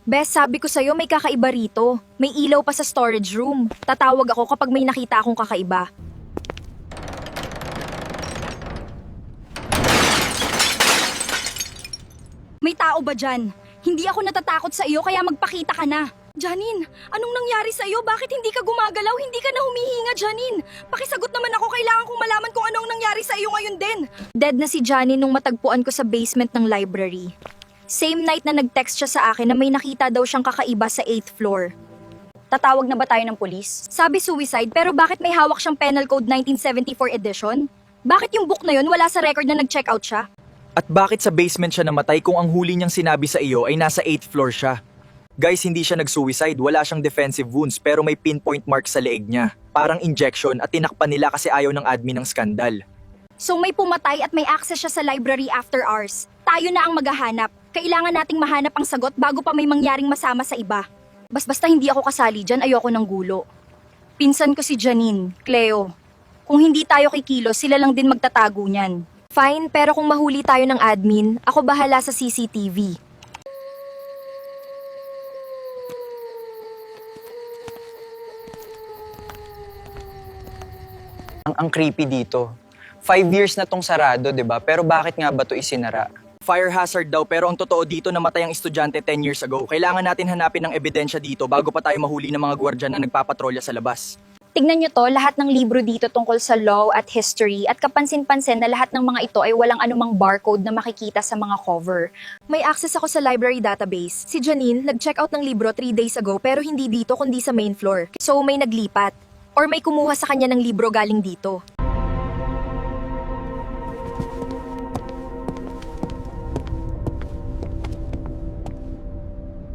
Bes, sabi ko sa'yo may kakaiba rito. May ilaw pa sa storage room. Tatawag ako kapag may nakita akong kakaiba. May tao ba dyan? Hindi ako natatakot sa iyo kaya magpakita ka na. Janine, anong nangyari sa iyo? Bakit hindi ka gumagalaw? Hindi ka na humihinga, Janine. Pakisagot naman ako, kailangan kong malaman kung anong nangyari sa iyo ngayon din. Dead na si Janine nung matagpuan ko sa basement ng library. Same night na nag-text siya sa akin na may nakita daw siyang kakaiba sa 8th floor. Tatawag na ba tayo ng pulis? Sabi suicide, pero bakit may hawak siyang Penal Code 1974 edition? Bakit yung book na yun wala sa record na nag-check out siya? At bakit sa basement siya namatay kung ang huli niyang sinabi sa iyo ay nasa 8th floor siya? Guys, hindi siya nag-suicide, wala siyang defensive wounds pero may pinpoint mark sa leeg niya. Parang injection at tinakpan nila kasi ayaw ng admin ng skandal. So may pumatay at may access siya sa library after hours. Tayo na ang maghahanap. Kailangan nating mahanap ang sagot bago pa may mangyaring masama sa iba. Basta hindi ako kasali dyan, ayoko ng gulo. Pinsan ko si Janine, Cleo. Kung hindi tayo kikilos, sila lang din magtatago niyan. Fine, pero kung mahuli tayo ng admin, ako bahala sa CCTV. Ang creepy dito. 5 years na tong sarado, 'di ba? Pero bakit nga ba 'to isinara? Fire hazard daw pero ang totoo dito namatay ang estudyante 10 years ago. Kailangan natin hanapin ng ebidensya dito bago pa tayo mahuli ng mga gwardiyan na nagpapatrolya sa labas. Tignan nyo to, lahat ng libro dito tungkol sa law at history at kapansin-pansin na lahat ng mga ito ay walang anumang barcode na makikita sa mga cover. May access ako sa library database. Si Janine, nag-check out ng libro 3 days ago pero hindi dito kundi sa main floor. So may naglipat. Or may kumuha sa kanya ng libro galing dito.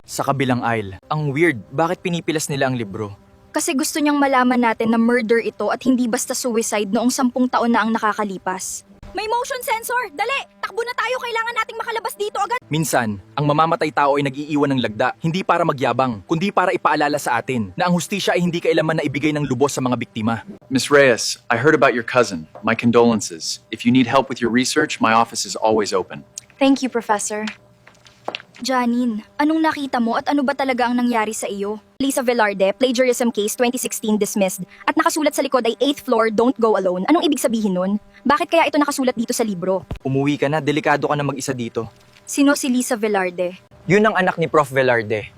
Sa kabilang aisle. Ang weird, bakit pinipilas nila ang libro? Kasi gusto niyang malaman natin na murder ito at hindi basta suicide noong 10 taon na ang nakakalipas. May motion sensor! Dali! Takbo na tayo! Kailangan nating makalabas dito agad! Minsan, ang mamamatay tao ay nag-iiwan ng lagda, hindi para magyabang, kundi para ipaalala sa atin na ang hustisya ay hindi kailanman na ibigay ng lubos sa mga biktima. Miss Reyes, I heard about your cousin. My condolences. If you need help with your research, my office is always open. Thank you, Professor. Janine, anong nakita mo at ano ba talaga ang nangyari sa iyo? Lisa Velarde, plagiarism case 2016 dismissed. At nakasulat sa likod ay 8th floor, don't go alone. Anong ibig sabihin nun? Bakit kaya ito nakasulat dito sa libro? Umuwi ka na, delikado ka na mag-isa dito. Sino si Lisa Velarde? Yun ang anak ni Prof. Velarde.